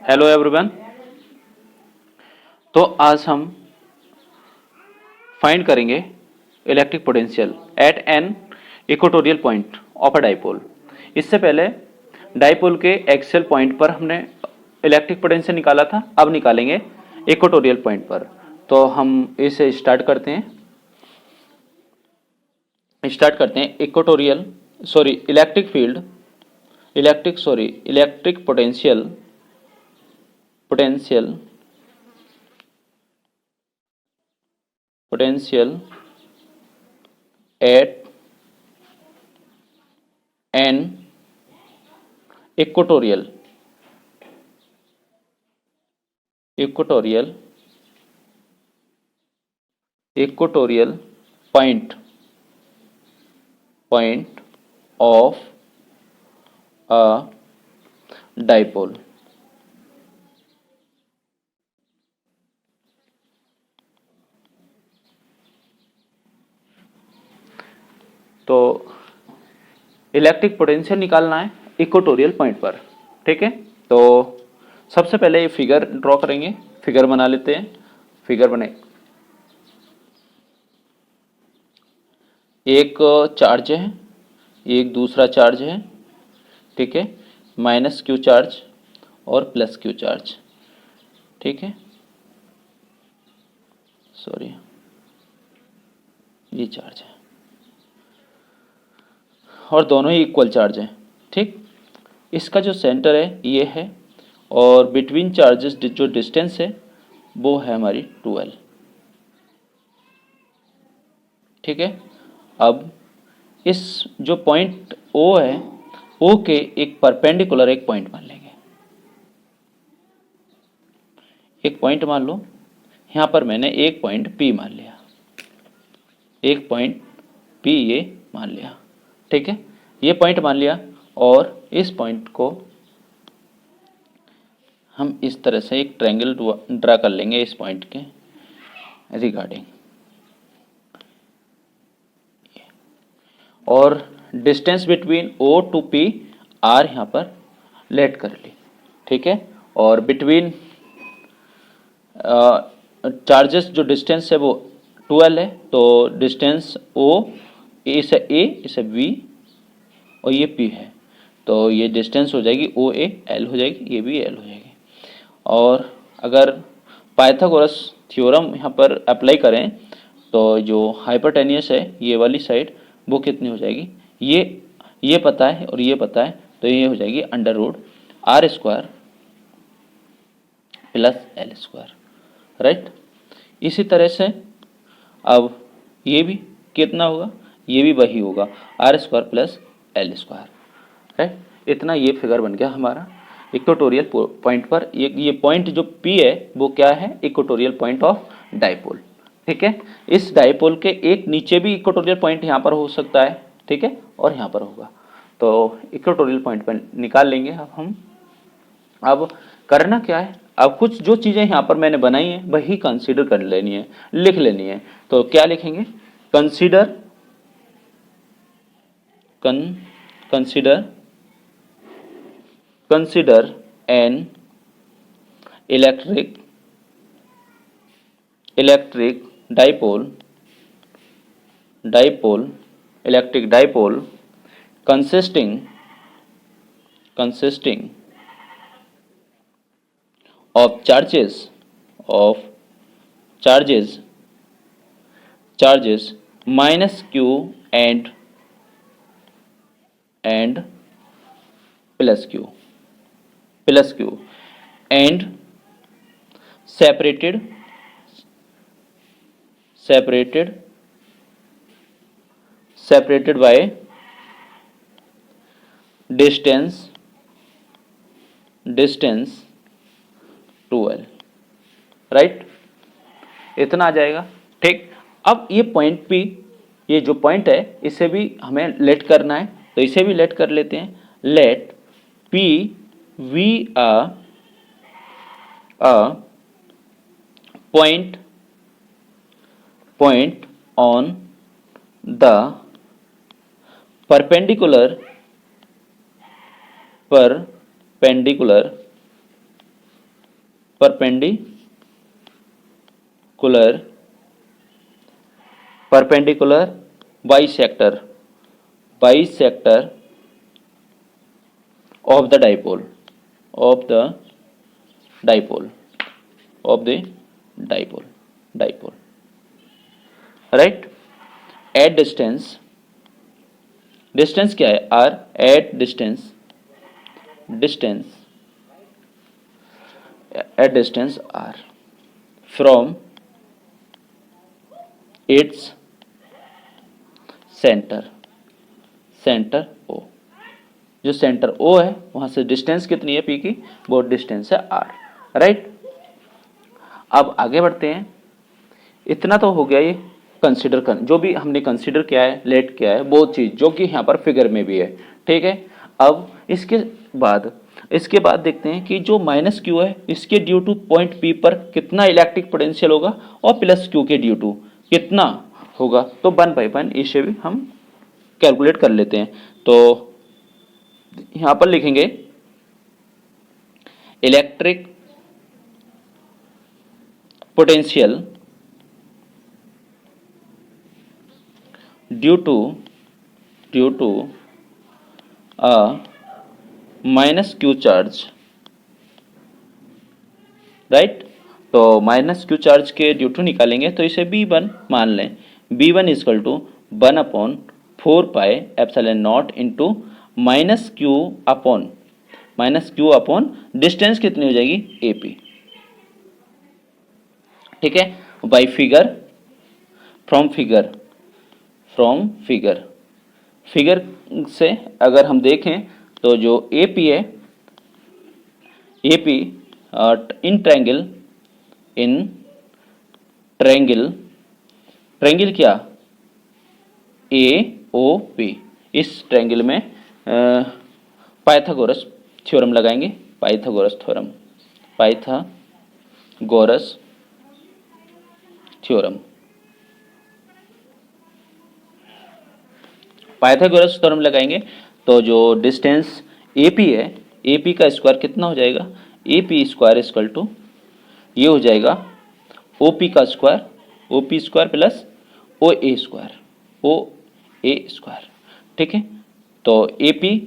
Hello everyone. तो आज हम फाइंड करेंगे electric potential at an equatorial point of a dipole. इससे पहले डाइपोल के एक्सियल पॉइंट पर हमने इलेक्ट्रिक पोटेंशियल निकाला था, अब निकालेंगे इक्वेटोरियल पॉइंट पर। तो हम इसे स्टार्ट करते हैं equatorial electric field electric potential at an equatorial point of a dipole. तो इलेक्ट्रिक पोटेंशियल निकालना है इक्वेटोरियल पॉइंट पर, ठीक है। तो सबसे पहले ये फिगर ड्रॉ करेंगे, फिगर बना लेते हैं। फिगर बने, एक चार्ज है, एक दूसरा चार्ज है, ठीक है, माइनस क्यू चार्ज और प्लस क्यू चार्ज, ठीक है। सॉरी, ये चार्ज है और दोनों ही इक्वल चार्ज हैं, ठीक। इसका जो सेंटर है ये है और बिटवीन चार्जेस जो डिस्टेंस है वो है हमारी 12, ठीक है। अब इस जो पॉइंट O है, O के एक परपेंडिकुलर एक पॉइंट मान लेंगे। एक पॉइंट मान लो, यहाँ पर मैंने एक पॉइंट P मान लिया, एक पॉइंट P ये मान लिया, ठीक है। ये पॉइंट मान लिया और इस पॉइंट को हम इस तरह से एक ट्रायंगल ड्रा कर लेंगे इस पॉइंट के रिगार्डिंग, और distance between O to P R यहाँ पर लेट कर ली, ठीक है। और बिटवीन चार्जेस जो डिस्टेंस है वो 12 है, तो डिस्टेंस O इसे A इसे V और ये P है, तो ये डिस्टेंस हो जाएगी OA, L हो जाएगी, ये भी L हो जाएगी। और अगर पाइथागोरस थ्योरम यहाँ पर अप्लाई करें तो जो हाइपोटेनियस है ये वाली साइड वो कितनी हो जाएगी, ये पता है और ये पता है, तो ये हो जाएगी under root R square plus L square, right. इसी तरह से अब ये भी कितना होगा, ये भी वही होगा R square plus L square, right. इतना ये फिगर बन गया हमारा इक्वेटोरियल पॉइंट पर। ये पॉइंट जो P है वो क्या है, इक्वेटोरियल पॉइंट ऑफ डाइपोल, ठीक है। इस डाइपोल के एक नीचे भी इक्वेटोरियल पॉइंट यहाँ पर हो सकता है, ठीक है, और यहाँ पर होगा, तो इक्वेटोरियल पॉइंट पर निकाल लेंगे अब हम। अब करना क्या है, अब कुछ जो चीज़ें यहाँ पर मैंने बनाई हैं वही कंसीडर कर लेनी है, लिख लेनी है। तो क्या लिखेंगे, consider an electric electric dipole consisting of charges minus q and plus q and separated by distance 12, right. इतना आ जाएगा, ठीक। अब ये पॉइंट P, ये जो पॉइंट है इसे भी हमें लेट करना है, तो इसे भी लेट कर लेते हैं। Let P V a point on the perpendicular perpendicular bisector of the dipole of the dipole right at distance क्या है r at distance r from its centre O, जो सेंटर O है वहां से डिस्टेंस कितनी है P की, वो डिस्टेंस है R, राइट। अब आगे बढ़ते हैं। इतना तो हो गया ये कंसीडर कर, जो भी हमने कंसीडर किया है, लेट किया है, वो चीज जो कि यहाँ पर फिगर में भी है, ठीक है। अब इसके बाद देखते हैं कि जो माइनस क्यू है इसके ड्यू टू पॉइंट P पर कितना इलेक्ट्रिक पोटेंशियल होगा और प्लस क्यू के ड्यू टू कितना होगा। तो 1/1 इसे भी हम कैलकुलेट कर लेते हैं। तो यहां पर लिखेंगे electric potential due to a minus Q charge, right. तो माइनस क्यू चार्ज के ड्यू टू निकालेंगे तो इसे B1 मान लें। B1 equal to 1/4πε0 into minus Q upon distance कितनी हो जाएगी AP, ठीक है। बाई फ्रॉम फिगर से अगर हम देखें तो जो AP है, AP इन ट्रायंगल क्या AOP, इस ट्रायंगल में पाइथागोरस थ्योरम लगाएंगे। पाइथागोरस थ्योरम लगाएंगे तो जो डिस्टेंस AP है, AP का स्क्वायर कितना हो जाएगा, AP स्क्वायर इक्वल टू ये हो जाएगा OP का square, OP square plus OA square, ठीक है। तो AP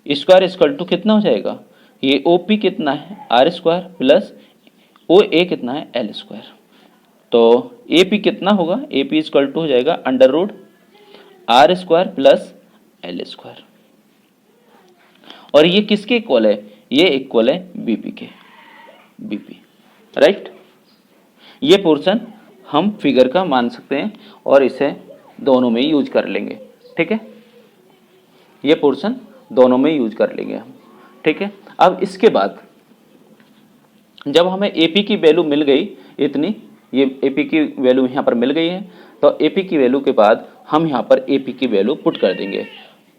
स्क्वायर इक्वल टू कितना हो जाएगा, ये OP कितना है R स्क्वायर प्लस OA कितना है L स्क्वायर। तो AP कितना होगा, AP इक्वल टू हो जाएगा under root R square plus L square. और ये किसके इक्वल है, ये इक्वल है BP के, राइट। ये पोर्शन हम फिगर का मान सकते हैं और इसे दोनों में यूज कर लेंगे, ठीक है। ये पोर्शन दोनों में यूज कर लेंगे हम, ठीक है। अब इसके बाद जब हमें AP की वैल्यू मिल गई इतनी, ये AP की वैल्यू यहाँ पर मिल गई है, तो AP की वैल्यू के बाद हम यहाँ पर AP की वैल्यू पुट कर देंगे।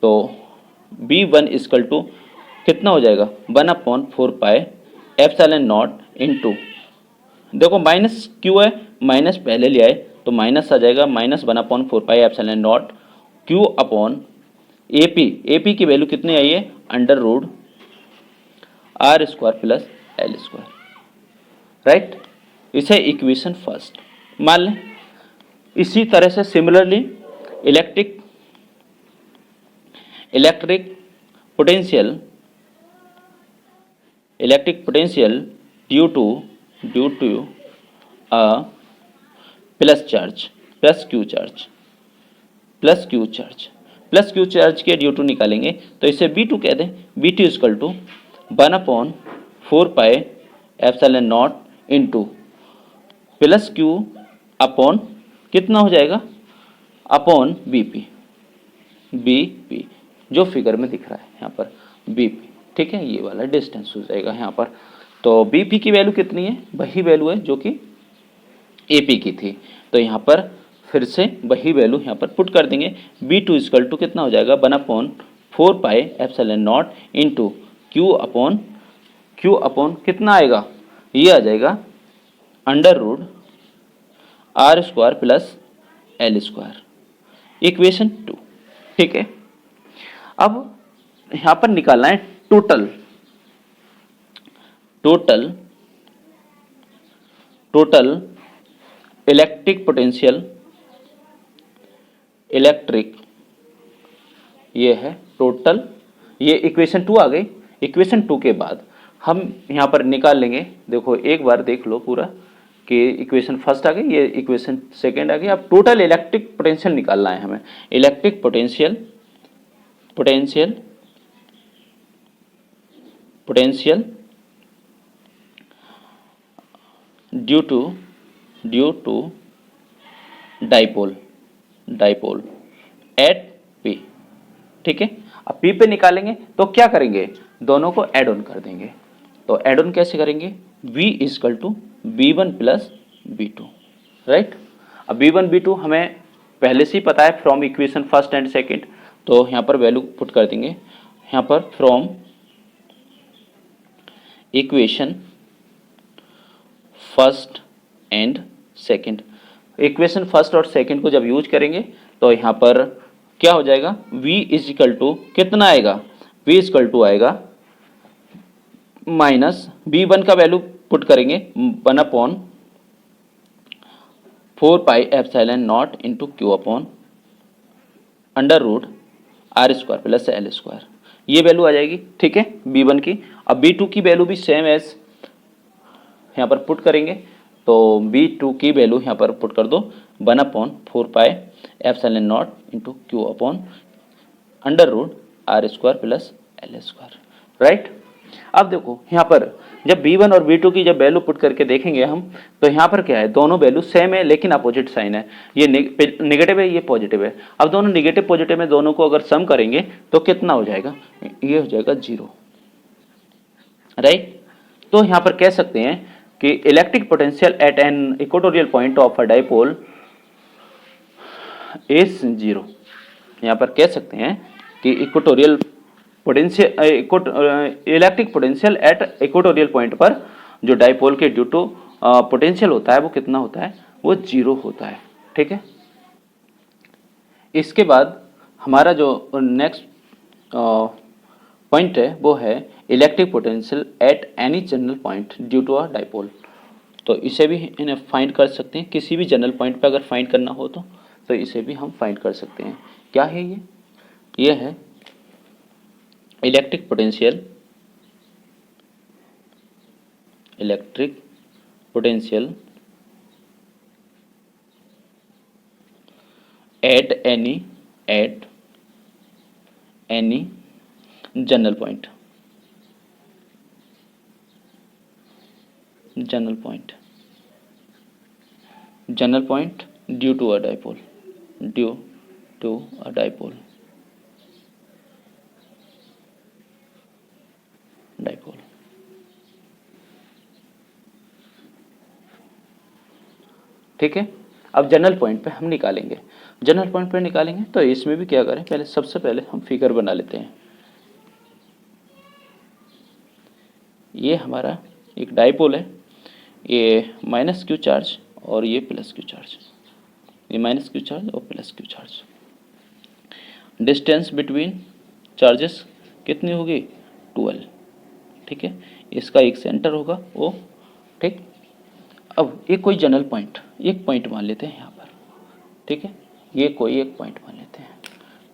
तो B1 इक्वल टू कितना हो जाएगा 1/4πε0 इंटू, देखो माइनस क्यू है, माइनस पहले ले आए तो माइनस आ जाएगा, माइनस 1/4πε0 क्यू अपॉन AP की वैल्यू कितनी आई है under root R square plus L square, right. इसे इक्वेशन फर्स्ट मान लें। इसी तरह से similarly electric potential due to a plus Q charge के ड्यू टू निकालेंगे तो इसे B2 कह दें। B2 equal to 1/4πε0 into plus Q upon कितना हो जाएगा अपॉन BP जो फिगर में दिख रहा है यहाँ पर BP, ठीक है। ये वाला डिस्टेंस हो जाएगा यहाँ पर। तो BP की वैल्यू कितनी है, वही वैल्यू है जो कि AP की थी, तो यहाँ पर फिर से वही वैल्यू यहाँ पर पुट कर देंगे। B2 इक्वल टू कितना हो जाएगा 1/4πε0 इंटू क्यू अपॉन कितना आएगा, ये आ जाएगा under root R square plus L square, equation 2, ठीक है। अब यहाँ पर निकालना है total total electric potential, electric, ये है टोटल, ये इक्वेशन 2 आ गई। इक्वेशन 2 के बाद हम यहाँ पर निकाल लेंगे, देखो एक बार देख लो पूरा कि इक्वेशन फर्स्ट आ गई, ये इक्वेशन सेकेंड आ गई। अब टोटल इलेक्ट्रिक पोटेंशियल निकालना है हमें। Electric potential, potential, potential due to dipole, dipole at P, ठीक है। अब पी पे निकालेंगे तो क्या करेंगे, दोनों को ऐड ऑन कर देंगे। तो ऐड ऑन कैसे करेंगे, V equal to B1 plus B2, right. अब B1 B2 हमें पहले से ही पता है from equation first and second, तो यहाँ पर वैल्यू पुट कर देंगे। यहाँ पर from equation first and second, equation first और सेकेंड को जब यूज करेंगे तो यहाँ पर क्या हो जाएगा, V इजिकल टू कितना आएगा, V इजिकल टू आएगा माइनस B1 का वैल्यू पुट करेंगे 1/4 pi epsilon naught into Q upon under root R square plus L square, ये वैल्यू आ जाएगी, ठीक है, B1 की। अब B2 की वैल्यू भी सेम एज यहाँ पर पुट करेंगे, तो B2 की वैल्यू यहाँ पर पुट कर दो 1/4 pi epsilon naught into Q upon under root R square plus L square, right. अब देखो यहाँ पर जब B1 और B2 की जब वैल्यू पुट करके देखेंगे हम, तो यहाँ पर क्या है, दोनों वैल्यू सेम है लेकिन अपोजिट साइन है, ये नेगेटिव है, ये पॉजिटिव है। अब दोनों नेगेटिव पॉजिटिव में दोनों को अगर सम करेंगे तो कितना हो जाएगा, ये हो जाएगा 0, राइट। तो यहाँ पर कह सकते हैं कि electric potential at an equatorial point of a dipole is 0। यहाँ पर कह सकते हैं कि equatorial potential, electric potential at equatorial point पर जो डाइपोल के ड्यू टू पोटेंशियल होता है वो कितना होता है, वो 0 होता है, ठीक है। इसके बाद हमारा जो नेक्स्ट पॉइंट है वो है electric potential at any general point due to a dipole. तो इसे भी इन्हें फाइंड कर सकते हैं, किसी भी जनरल पॉइंट पे अगर फाइंड करना हो तो इसे भी हम फाइंड कर सकते हैं। क्या है ये है electric potential, electric potential at any general point, general point due to a dipole, due to a dipole, dipole, ठीक है। अब जनरल पॉइंट पे हम निकालेंगे, जनरल पॉइंट पे निकालेंगे तो इसमें भी क्या करें, पहले सबसे पहले हम फिगर बना लेते हैं। ये हमारा एक डाइपोल है, ये माइनस क्यू चार्ज और ये प्लस क्यू चार्ज, ये माइनस क्यू चार्ज और plus Q charge. Distance between charges कितनी होगी, 12, ठीक है। इसका एक सेंटर होगा O, ठीक। अब एक कोई जनरल पॉइंट, एक पॉइंट मान लेते हैं यहाँ पर, ठीक है, ये कोई एक पॉइंट मान लेते हैं,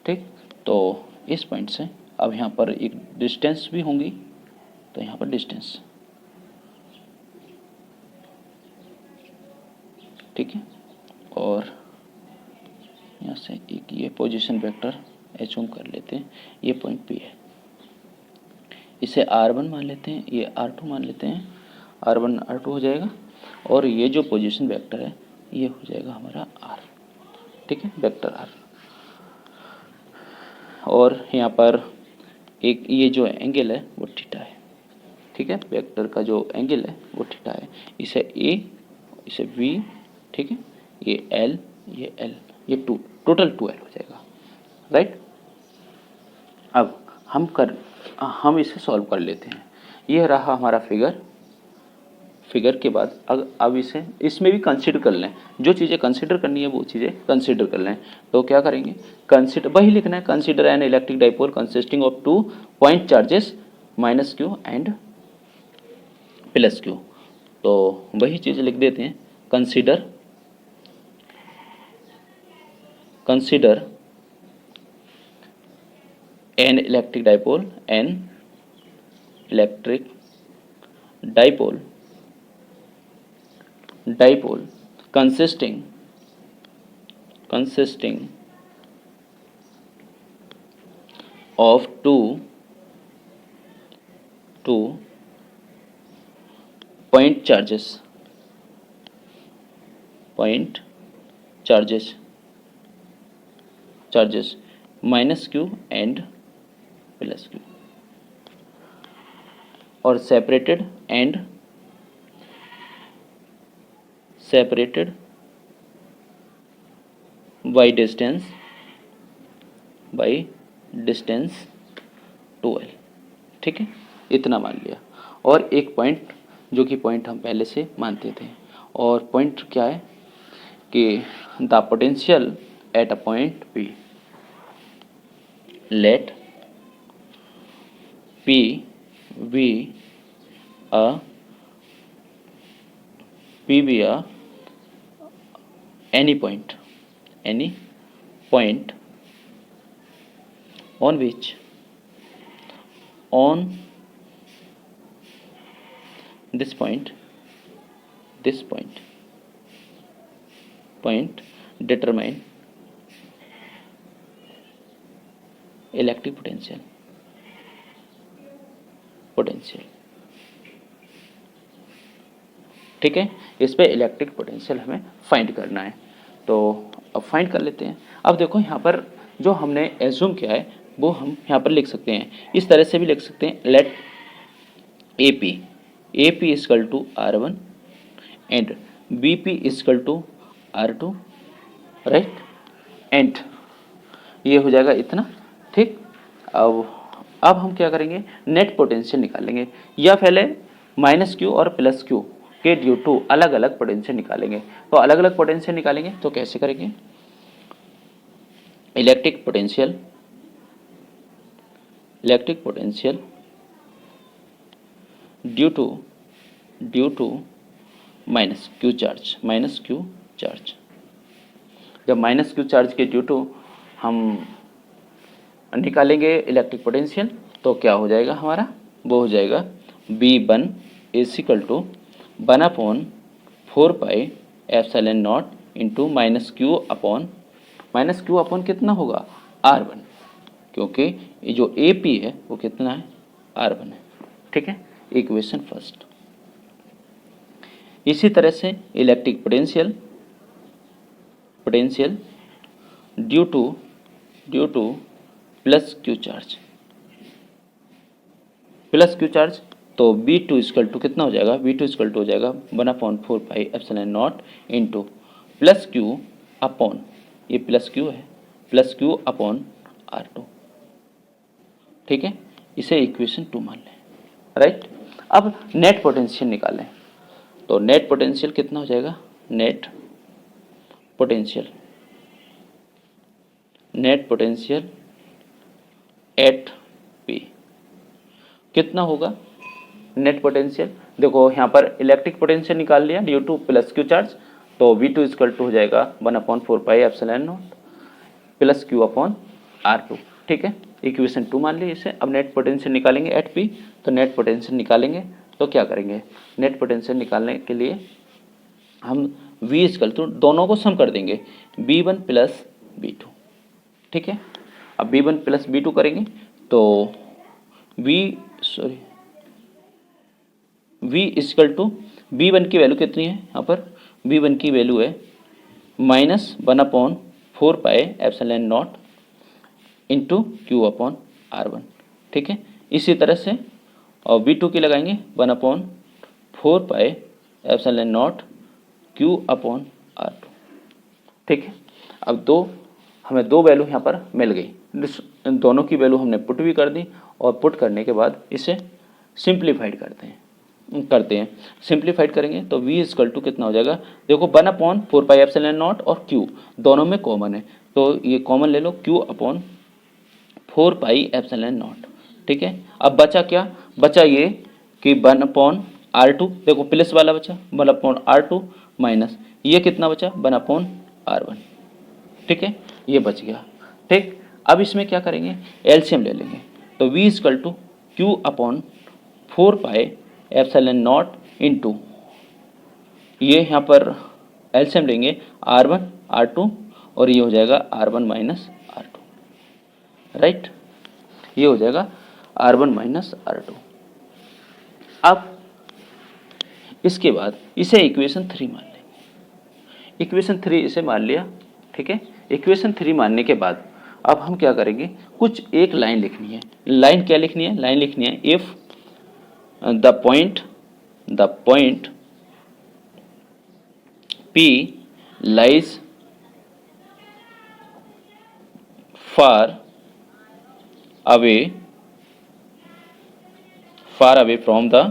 ठीक। तो इस पॉइंट से अब यहाँ पर एक डिस्टेंस भी होंगी, तो यहाँ पर डिस्टेंस, ठीक है। और यहाँ से एक ये पोजीशन वेक्टर एज्यूम कर लेते हैं, ये पॉइंट P है, इसे R1 मान लेते हैं, ये R2 मान लेते हैं, R1 R2 हो जाएगा, और ये जो पोजीशन वेक्टर है ये हो जाएगा हमारा R, ठीक है, वेक्टर R। और यहाँ पर एक ये जो एंगल है वो थीटा है, ठीक है, वेक्टर का जो एंगल है वो थीटा है, इसे A, इसे V, ठीक है, ये L, ये L, ये 2, टोटल 2L हो जाएगा, राइट। अब हम इसे सॉल्व कर लेते हैं। ये रहा हमारा फिगर के बाद अब इसमें भी कंसीडर कर लें, जो चीज़ें कंसीडर करनी है वो चीज़ें कंसीडर कर लें। तो क्या करेंगे, कंसीडर वही लिखना है, consider an electric dipole consisting of 2 point charges minus Q and plus Q. तो वही चीज़ लिख देते हैं, consider an electric dipole consisting of two point charges minus q and plus q, or separated by distance 12। ठीक है, इतना मान लिया। और एक पॉइंट जो कि पॉइंट हम पहले से मानते थे, और पॉइंट क्या है कि the potential at a point P, let P be any point on which this point determine electric potential ठीक है, इस पे इलेक्ट्रिक पोटेंशियल हमें फाइंड करना है। तो अब फाइंड कर लेते हैं। अब देखो यहाँ पर जो हमने एज्यूम किया है वो हम यहाँ पर लिख सकते हैं, इस तरह से भी लिख सकते हैं, let AP equal to R1 and BP equal to R2, right, and ये हो जाएगा इतना। ठीक, अब हम क्या करेंगे, नेट पोटेंशियल निकालेंगे, या पहले माइनस क्यू और प्लस क्यू के ड्यू टू अलग अलग पोटेंशियल निकालेंगे। तो अलग अलग पोटेंशियल निकालेंगे तो कैसे करेंगे, electric potential due to minus Q charge. जब माइनस क्यू चार्ज के ड्यू टू हम निकालेंगे इलेक्ट्रिक पोटेंशियल तो क्या हो जाएगा हमारा, वो हो जाएगा V1 is equal to 1/4 pi epsilon naught into minus Q upon कितना होगा, R1, क्योंकि ये जो AP है वो कितना है, R1 है। ठीक है, इक्वेशन फर्स्ट। इसी तरह से electric potential due two plus Q charge, तो V2 इक्वल टू कितना हो जाएगा, V2 इक्वल टू हो जाएगा 1/4 pi epsilon naught into plus Q upon, ये प्लस क्यू है, प्लस क्यू अपॉन R2। ठीक है, इसे इक्वेशन 2 मान लें, राइट। अब नेट पोटेंशियल निकालें, तो नेट पोटेंशियल कितना हो जाएगा, नेट पोटेंशियल एट P कितना होगा, नेट पोटेंशियल देखो यहाँ पर इलेक्ट्रिक पोटेंशियल निकाल लिया due two plus Q charge, तो V2 इक्वल टू हो जाएगा 1/4 pi epsilon not plus Q upon R2। ठीक है, इक्वेशन 2 मान ली इसे। अब नेट पोटेंशियल निकालेंगे एट P, तो नेट पोटेंशियल निकालेंगे तो क्या करेंगे, नेट पोटेंशियल निकालने के लिए हम V इक्वल टू दोनों को सम कर देंगे, V1 प्लस V2। ठीक है, अब V1 प्लस V2 करेंगे तो V इक्वल टू V1 की वैल्यू कितनी है, यहाँ पर V1 की वैल्यू है -1/4 pi epsilon naught into Q upon R1। ठीक है, इसी तरह से और V2 की लगाएंगे 1/4 pi epsilon not Q upon R2। ठीक है, अब हमें दो वैल्यू यहाँ पर मिल गई, दोनों की वैल्यू हमने पुट भी कर दी, और पुट करने के बाद इसे सिंप्लीफाइड करते हैं। सिंप्लीफाइड करेंगे तो V इक्वल टू कितना हो जाएगा, देखो 1/4 पाई एप्सिलॉन नॉट और Q दोनों में कॉमन है, तो ये कॉमन ले लो, Q upon 4 pi epsilon not. ठीक है, अब बचा क्या, बचा ये कि 1/4 R2 देखो प्लस वाला बचा 1/R2 माइनस ये कितना बचा 1/R1, ठीक है, ये बच गया। ठीक, अब इसमें क्या करेंगे, एलसीएम ले लेंगे। तो V equal to Q upon 4πε0 into ये यहाँ पर एलसीएम लेंगे R1 R2 और ये हो जाएगा R1 माइनस R2, राइट, ये हो जाएगा R1 माइनस R2। अब इसके बाद इसे इक्वेशन 3 मान लेंगे। इक्वेशन 3 इसे मान लिया, ठीक है। इक्वेशन 3 मानने के बाद अब हम क्या करेंगे, कुछ एक लाइन लिखनी है। लाइन क्या लिखनी है, लाइन लिखनी है if the point P lies far away from the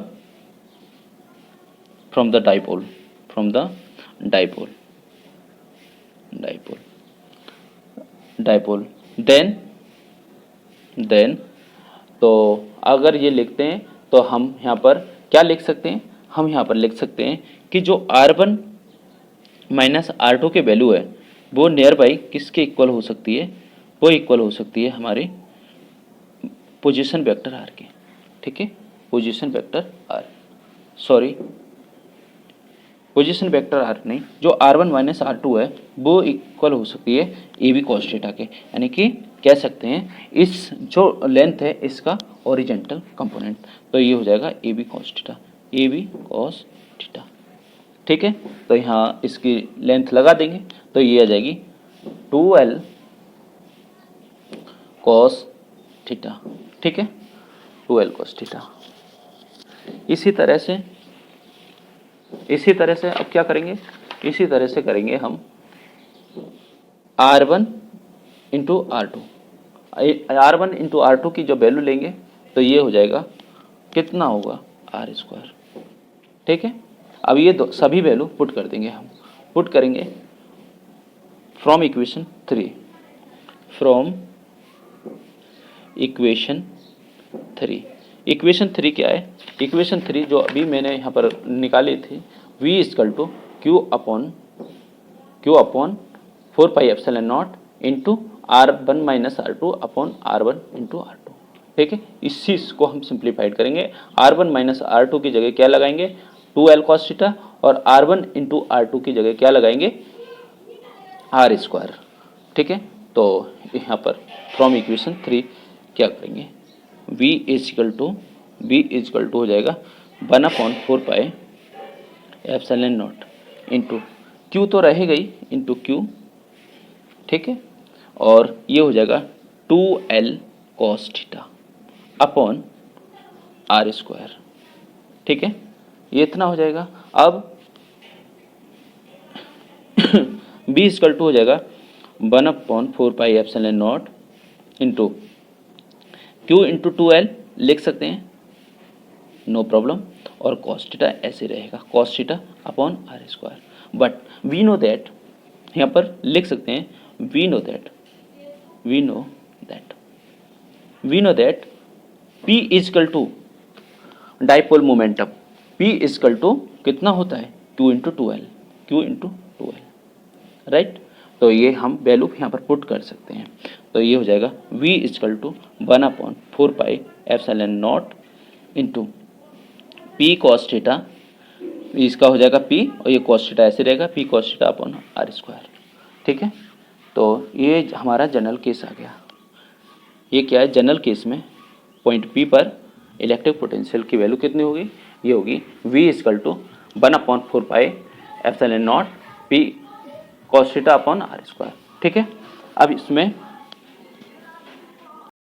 dipole, then तो अगर ये लिखते हैं तो हम यहाँ पर क्या लिख सकते हैं, हम यहाँ पर लिख सकते हैं कि जो R1 माइनस R2 के वैल्यू है वो नियर बाई किसके इक्वल हो सकती है, वो इक्वल हो सकती है हमारे पोजीशन वेक्टर R के, ठीक है, position vector R, sorry position vector R नहीं, जो R1 माइनस R2 है वो इक्वल हो सकती है ए बी कॉस थीटा के, यानी कि कह सकते हैं इस जो लेंथ है इसका ओरिजेंटल कंपोनेंट, तो ये हो जाएगा A B cos theta, A B cos theta, ठीक है। तो यहाँ इसकी लेंथ लगा देंगे तो ये आ जाएगी 2L कॉस थीटा, ठीक है, 2L कॉस थीटा। इसी तरह से अब क्या करेंगे, इसी तरह से करेंगे हम R1 इंटू R2 की जो वैल्यू लेंगे तो ये हो जाएगा कितना होगा R², ठीक है। अब ये सभी वैल्यू पुट कर देंगे, हम पुट करेंगे फ्रॉम इक्वेशन 3, इक्वेशन 3 क्या है, इक्वेशन 3 जो अभी मैंने यहाँ पर निकाली थी, V equal to Q upon 4πε0 into R1 minus R2 upon R1 into R2, ठीक है। इस चीज़ को हम सिंप्लीफाइड करेंगे, R1 माइनस R2 की जगह क्या लगाएंगे 2L cos थीटा और R1 इंटू R2 की जगह क्या लगाएंगे R², ठीक है। तो यहाँ पर फ्रॉम इक्वेशन 3 क्या करेंगे, V इक्वल टू हो जाएगा 1/4πε0 इंटू Q तो रहेगा ही इंटू Q, ठीक है, और ये हो जाएगा 2L cos theta upon R², ठीक है, ये इतना हो जाएगा। अब B इक्वल टू हो जाएगा 1/4πε0 इंटू Q इंटू 2L लिख सकते हैं, नो प्रॉब्लम, और cos थीटा ऐसे रहेगा cos theta upon R², but we know that, यहाँ पर लिख सकते हैं we know that P equal to dipole momentum, P equal to कितना होता है Q इंटू 2L, राइट। तो ये हम वैल्यू यहाँ पर पुट कर सकते हैं, तो ये हो जाएगा V equal to 1/4πε0 into P cos theta, इसका हो जाएगा P और ये cos थीटा ऐसे रहेगा P cos theta upon R², ठीक है। तो ये हमारा जनरल केस आ गया। ये क्या है, जनरल केस में पॉइंट P पर इलेक्ट्रिक पोटेंशियल की वैल्यू कितनी होगी, ये होगी V equal to 1/4πε0 P cos theta upon R², ठीक है। अब इसमें